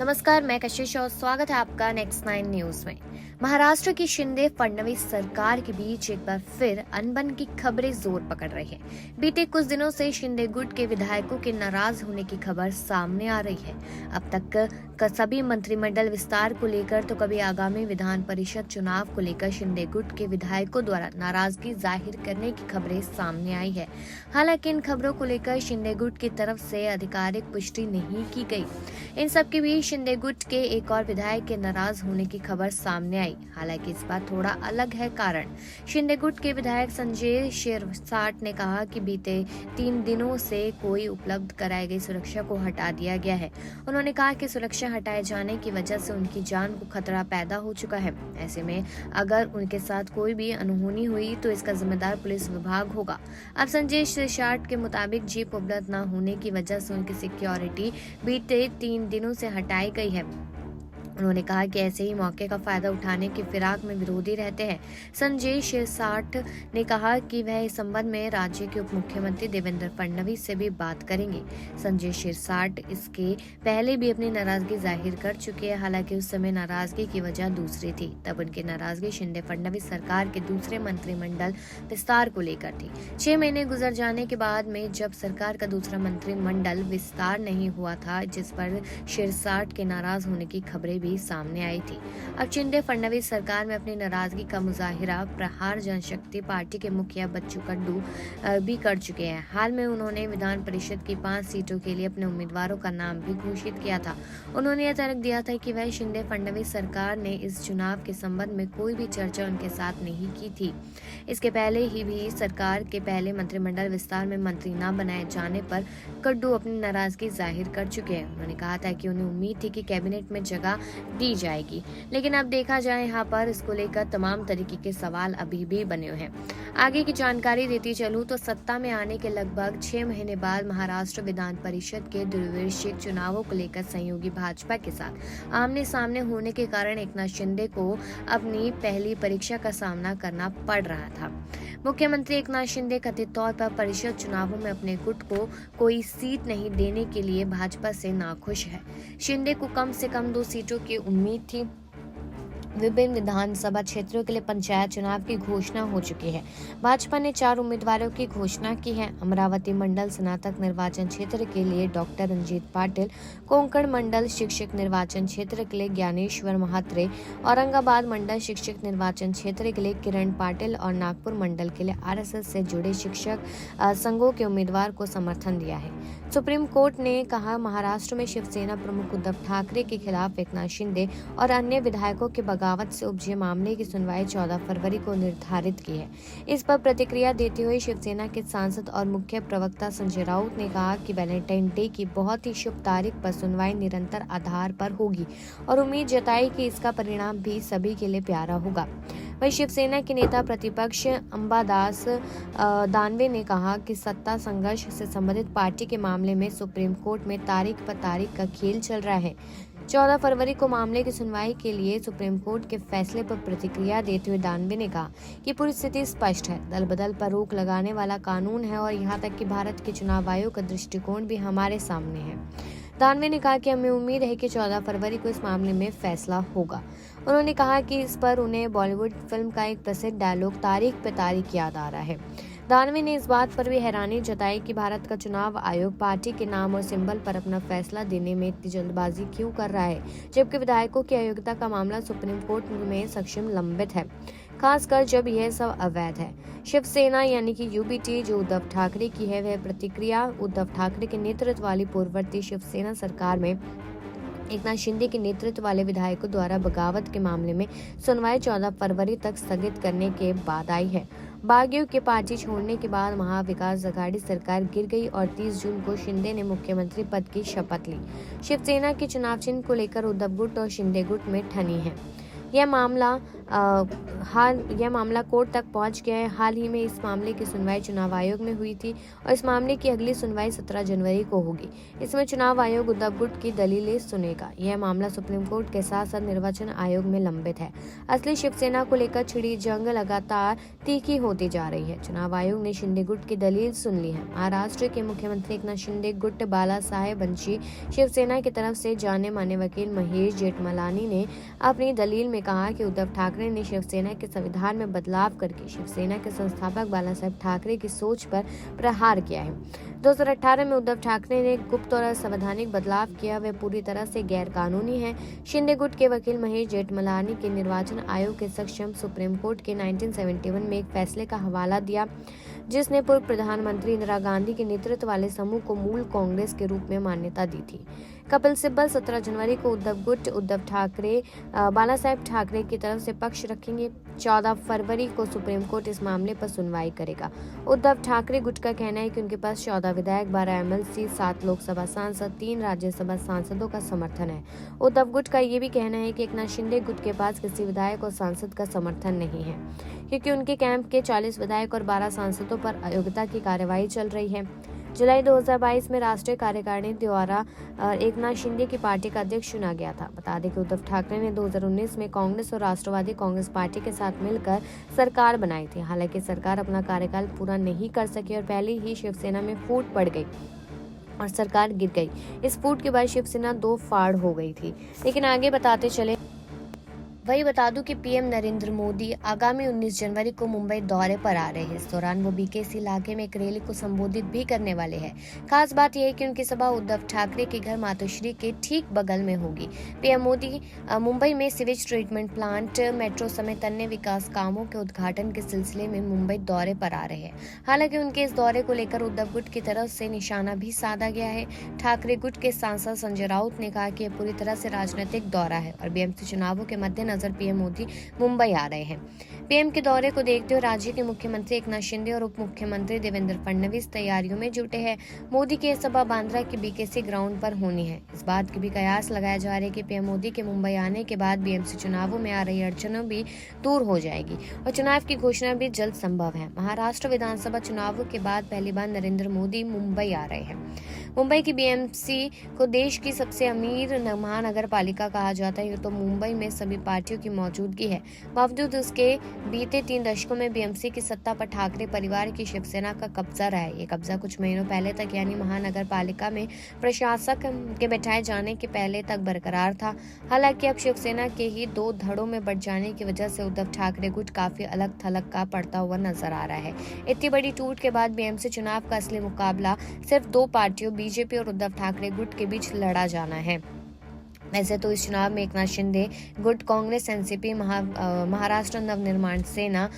नमस्कार, मैं कशिश और स्वागत है आपका नेक्स्ट 9 न्यूज में। महाराष्ट्र की शिंदे फडणवीस सरकार के बीच एक बार फिर अनबन की खबरें जोर पकड़ रही है। बीते कुछ दिनों से शिंदे गुट के विधायकों के नाराज होने की खबर सामने आ रही है। अब तक सभी मंत्रिमंडल विस्तार को लेकर तो कभी आगामी विधान परिषद चुनाव को लेकर शिंदे गुट के विधायकों द्वारा नाराजगी जाहिर करने की खबरें सामने आई है। हालांकि इन खबरों को लेकर शिंदे गुट की तरफ से आधिकारिक पुष्टि नहीं की गई। इन सब के बीच शिंदे गुट के एक और विधायक के नाराज होने की खबर सामने आई। हालांकि इस बार थोड़ा अलग है कारण। शिंदे गुट के विधायक संजय शिरसाट ने कहा कि बीते 3 दिनों से कोई उपलब्ध कराई गई सुरक्षा को हटा दिया गया है। उन्होंने कहा कि सुरक्षा हटाए जाने की वजह से उनकी जान को खतरा पैदा हो चुका है। ऐसे में अगर उनके साथ कोई भी अनहोनी हुई तो इसका जिम्मेदार पुलिस विभाग होगा। अब संजय शिरसाट के मुताबिक जीप उपलब्ध न होने की वजह से उनकी सिक्योरिटी बीते 3 दिनों से हटाई गई है। उन्होंने कहा कि ऐसे ही मौके का फायदा उठाने की फिराक में विरोधी रहते हैं। संजय शिरसाट ने कहा कि वह इस संबंध में राज्य के उप मुख्यमंत्री देवेंद्र फडणवीस से भी बात करेंगे। संजय शिरसाट इसके पहले भी अपनी नाराजगी जाहिर कर चुके हैं। हालांकि उस समय नाराजगी की वजह दूसरी थी। तब उनकी नाराजगी शिंदे फडणवीस सरकार के दूसरे मंत्रिमंडल विस्तार को लेकर थी। 6 महीने गुजर जाने के बाद में जब सरकार का दूसरा मंत्रिमंडल विस्तार नहीं हुआ था, जिस पर शिरसाट के नाराज होने की खबरें सामने आई थी। अब शिंदे फडणवीस सरकार में अपनी नाराजगी का मुजाहिरा प्रहार जनशक्ति पार्टी के मुखिया बच्चू कडू भी कर चुके हैं। हाल में उन्होंने विधान परिषद की 5 सीटों के लिए अपने उम्मीदवारों का नाम भी घोषित किया था। उन्होंने यह तर्क दिया था कि वह शिंदे फडणवीस सरकार ने इस चुनाव के संबंध में कोई भी चर्चा उनके साथ नहीं की थी। इसके पहले ही भी सरकार के पहले मंत्रिमंडल विस्तार में मंत्री न बनाए जाने पर कडू अपनी नाराजगी जाहिर कर चुके हैं। उन्होंने कहा था कि उन्हें उम्मीद थी कि कैबिनेट में जगह दी जाएगी, लेकिन अब देखा जाए यहाँ पर इसको लेकर तमाम तरीके के सवाल अभी भी बने हुए हैं। आगे की जानकारी देती चलूं तो सत्ता में आने के लगभग 6 महीने बाद महाराष्ट्र विधान परिषद के द्विवार्षिक चुनावों को लेकर सहयोगी भाजपा के साथ आमने सामने होने के कारण एकनाथ शिंदे को अपनी पहली परीक्षा का सामना करना पड़ रहा था। मुख्यमंत्री एकनाथ शिंदे कथित तौर पर परिषद चुनावों में अपने गुट को कोई सीट नहीं देने के लिए भाजपा से नाखुश है। शिंदे को कम से कम 2 सीटों की उम्मीद थी। विभिन्न विधानसभा क्षेत्रों के लिए पंचायत चुनाव की घोषणा हो चुकी है। भाजपा ने 4 उम्मीदवारों की घोषणा की है। अमरावती मंडल स्नातक निर्वाचन क्षेत्र के लिए डॉक्टर रंजीत पाटिल, कोंकण मंडल शिक्षक निर्वाचन क्षेत्र के लिए ज्ञानेश्वर महात्रे, औरंगाबाद मंडल शिक्षक निर्वाचन क्षेत्र के लिए किरण पाटिल और नागपुर मंडल के लिए आरएसएस से जुड़े शिक्षक संघों के उम्मीदवार को समर्थन दिया है। सुप्रीम कोर्ट ने कहा महाराष्ट्र में शिवसेना प्रमुख उद्धव ठाकरे के खिलाफ एकनाथ शिंदे और अन्य विधायकों के बगावत से उपजे मामले की सुनवाई 14 फरवरी को निर्धारित की है। इस पर प्रतिक्रिया देते हुए शिवसेना के सांसद और मुख्य प्रवक्ता संजय राउत ने कहा कि वैलेंटाइन डे की बहुत ही शुभ तारीख पर सुनवाई निरंतर आधार पर होगी और उम्मीद जताई कि इसका परिणाम भी सभी के लिए प्यारा होगा। वहीं शिवसेना के नेता प्रतिपक्ष अंबादास दानवे ने कहा कि सत्ता संघर्ष से संबंधित पार्टी के मामले में सुप्रीम कोर्ट में तारीख पर तारीख का खेल चल रहा है। 14 फरवरी को मामले की सुनवाई के लिए सुप्रीम कोर्ट के फैसले पर प्रतिक्रिया देते हुए दानवे ने कहा कि पूरी स्थिति स्पष्ट है। दल बदल पर रोक लगाने वाला कानून है और यहाँ तक कि भारत के चुनाव आयोग का दृष्टिकोण भी हमारे सामने है। दानवे ने कहा कि हमें उम्मीद है कि 14 फरवरी को इस मामले में फैसला होगा। उन्होंने कहा कि इस पर उन्हें बॉलीवुड फिल्म का एक प्रसिद्ध डायलॉग तारीख पे तारीख याद आ रहा है। दानवे ने इस बात पर भी हैरानी जताई कि भारत का चुनाव आयोग पार्टी के नाम और सिंबल पर अपना फैसला देने में इतनी जल्दबाजी क्यों कर रहा है, जबकि विधायकों की अयोग्यता का मामला सुप्रीम कोर्ट में सक्षम लंबित है, खासकर जब यह सब अवैध है। शिवसेना यानी कि यूबीटी जो उद्धव ठाकरे की है, वह प्रतिक्रिया उद्धव ठाकरे के नेतृत्व वाली पूर्ववर्ती शिवसेना सरकार में एकनाथ शिंदे के नेतृत्व वाले विधायकों द्वारा बगावत के मामले में सुनवाई 14 फरवरी तक स्थगित करने के बाद आई है। बागियों के पार्टी छोड़ने के बाद महाविकास अघाड़ी सरकार गिर गई और 30 जून को शिंदे ने मुख्यमंत्री पद की शपथ ली। शिवसेना के चुनाव चिन्ह को लेकर उद्धव गुट और शिंदे गुट में ठनी है। यह मामला कोर्ट तक पहुंच गया है। हाल ही में इस मामले की सुनवाई चुनाव आयोग में हुई थी और इस मामले की अगली सुनवाई 17 जनवरी को होगी। इसमें चुनाव आयोग उद्धव गुट की दलीलें सुनेगा। यह मामला सुप्रीम कोर्ट के साथ साथ निर्वाचन आयोग में लंबित है। असली शिवसेना को लेकर छिड़ी जंग लगातार तीखी होती जा रही है। चुनाव आयोग ने शिंदे गुट की दलील सुन ली है। महाराष्ट्र के मुख्यमंत्री एकनाथ शिंदे गुट बालासाहेब बंची शिवसेना की तरफ से जाने माने वकील महेश जेठमलानी ने अपनी दलील में कहा कि उद्धव ठाकरे ने शिवसेना के संविधान में बदलाव करके शिवसेना के संस्थापक बालासाहेब ठाकरे की सोच पर प्रहार किया है। 2018 में उद्धव ठाकरे ने गुप्त और असंवैधानिक बदलाव किया, वे पूरी तरह से गैर कानूनी है। शिंदे गुट के वकील महेश जेठमलानी के निर्वाचन आयोग के सक्षम सुप्रीम कोर्ट के 1971 में एक फैसले का हवाला दिया जिसने पूर्व प्रधानमंत्री इंदिरा गांधी के नेतृत्व वाले समूह को मूल कांग्रेस के रूप में मान्यता दी थी। कपिल सिब्बल 17 जनवरी को उद्धव गुट उद्धव ठाकरे बालासाहेब ठाकरे की तरफ से पक्ष रखेंगे। 14 फरवरी को सुप्रीम कोर्ट इस मामले पर सुनवाई करेगा। उद्धव ठाकरे गुट का कहना है कि उनके पास 14 विधायक, 12 एमएलसी, 7 लोकसभा सांसद, 3 राज्यसभा सांसदों का समर्थन है। उद्धव गुट का ये भी कहना है कि एकनाथ शिंदे गुट के पास किसी विधायक और सांसद का समर्थन नहीं है क्योंकि उनके कैंप के 40 विधायक और 12 सांसदों पर अयोग्यता की कार्रवाई चल रही है। जुलाई 2022 में राष्ट्रीय कार्यकारिणी द्वारा एकनाथ शिंदे की पार्टी का अध्यक्ष चुना गया था। बता दें कि उद्धव ठाकरे ने 2019 में कांग्रेस और राष्ट्रवादी कांग्रेस पार्टी के साथ मिलकर सरकार बनाई थी। हालांकि सरकार अपना कार्यकाल पूरा नहीं कर सकी और पहले ही शिवसेना में फूट पड़ गई और सरकार गिर गई। इस फूट के बाद शिवसेना 2 फाड़ हो गई थी। लेकिन आगे बताते चले, वही बता दूं कि पीएम नरेंद्र मोदी आगामी 19 जनवरी को मुंबई दौरे पर आ रहे हैं। इस दौरान वो बीकेसी इलाके में एक रैली को संबोधित भी करने वाले हैं। खास बात यह है कि उनकी सभा उद्धव ठाकरे के घर मातोश्री के ठीक बगल में होगी। पीएम मोदी मुंबई में सीवेज ट्रीटमेंट प्लांट, मेट्रो समेत अन्य विकास कामों के उद्घाटन के सिलसिले में मुंबई दौरे पर आ रहे हैं। हालांकि उनके इस दौरे को लेकर उद्धव गुट की तरफ से निशाना भी साधा गया है। ठाकरे गुट के सांसद संजय राउत ने कहा कि यह पूरी तरह से राजनीतिक दौरा है और बीएमसी चुनावों के मद्देनजर पीएम मोदी मुंबई आ रहे हैं। पीएम के दौरे को देखते हुए राज्य के मुख्यमंत्री एकनाथ शिंदे और उप मुख्यमंत्री देवेंद्र फडणवीस तैयारियों में जुटे हैं। मोदी की यह सभा बांद्रा के बीकेसी ग्राउंड पर होनी है। इस बात की भी कयास लगाया जा रहा है कि पीएम मोदी के मुंबई आने के बाद बीएमसी चुनावों में आ रही अड़चनों भी दूर हो जाएगी और चुनाव की घोषणा भी जल्द संभव है। महाराष्ट्र विधानसभा चुनावों के बाद पहली बार नरेंद्र मोदी मुंबई आ रहे हैं। मुंबई की बीएमसी को देश की सबसे अमीर महानगर पालिका कहा जाता है तो मुंबई में सभी पार्टियों की मौजूदगी है। बावजूद उसके बीते 3 दशकों में बीएमसी की सत्ता पर ठाकरे परिवार की शिवसेना का कब्जा रहा है। ये कब्जा कुछ महीनों पहले तक यानी महानगर पालिका में प्रशासक के बैठाए जाने के पहले तक बरकरार था। हालांकि अब शिवसेना के ही 2 धड़ों में बढ़ जाने की वजह से उद्धव ठाकरे गुट काफी अलग थलग का पड़ता हुआ नजर आ रहा है। इतनी बड़ी टूट के बाद बीएमसी चुनाव का असली मुकाबला सिर्फ 2 पार्टियों बीजेपी और उद्धव ठाकरे गुट के बीच लड़ा जाना है। वैसे तो इस चुनाव में एकनाथ शिंदे गुट, कांग्रेस, एनसीपी, महाराष्ट्र नवनिर्माण सेना,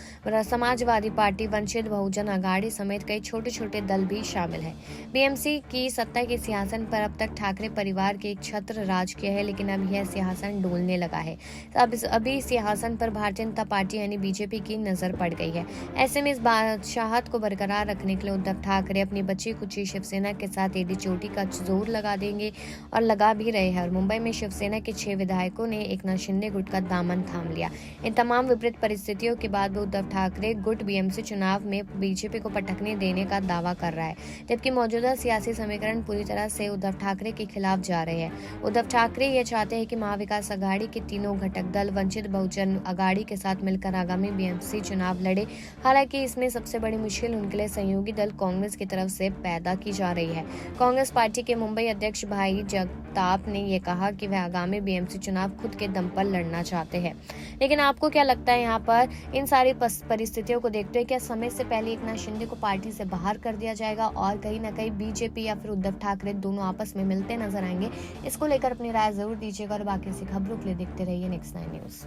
समाजवादी पार्टी, वंचित बहुजन अघाड़ी समेत कई छोटे छोटे दल भी शामिल है। बीएमसी की सत्ता के सिंहासन पर अब तक ठाकरे परिवार के एक छत्र राज किया है, लेकिन अब यह सिंहासन डोलने लगा है। अभी सिंहासन पर भारतीय जनता पार्टी यानी बीजेपी की नजर पड़ गई है। ऐसे में इस बादशाहत को बरकरार रखने के लिए उद्धव ठाकरे अपनी बची कुची शिवसेना के साथ एडी चोटी का जोर लगा देंगे और लगा भी रहे हैं। और मुंबई में शिवसेना के 6 विधायकों ने एकनाथ शिंदे गुट का दामन थाम लिया। इन तमाम विपरीत परिस्थितियों के बाद उद्धव ठाकरे गुट बीएमसी चुनाव में बीजेपी को पटकने देने का दावा कर रहा है, जबकि मौजूदा सियासी समीकरण पूरी तरह से उद्धव ठाकरे के खिलाफ जा रहे हैं। उद्धव ठाकरे ये चाहते हैं कि महाविकास अघाड़ी के तीनों घटक दल वंचित बहुजन अघाड़ी के साथ मिलकर आगामी बीएमसी चुनाव लड़े। हालांकि इसमें सबसे बड़ी मुश्किल उनके लिए सहयोगी दल कांग्रेस की तरफ से पैदा की जा रही है। कांग्रेस पार्टी के मुंबई अध्यक्ष भाई जगताप ने यह कहा कि वह आगामी बीएमसी चुनाव खुद के दम पर लड़ना चाहते हैं। लेकिन आपको क्या लगता है यहाँ पर इन सारी परिस्थितियों को देखते हुए क्या समय से पहले एकनाथ शिंदे को पार्टी से बाहर कर दिया जाएगा और कहीं ना कहीं बीजेपी या फिर उद्धव ठाकरे दोनों आपस में मिलते नजर आएंगे? इसको लेकर अपनी राय जरूर दीजिएगा और बाकी ऐसी खबरों के लिए देखते रहिए नेक्स्ट 9 न्यूज।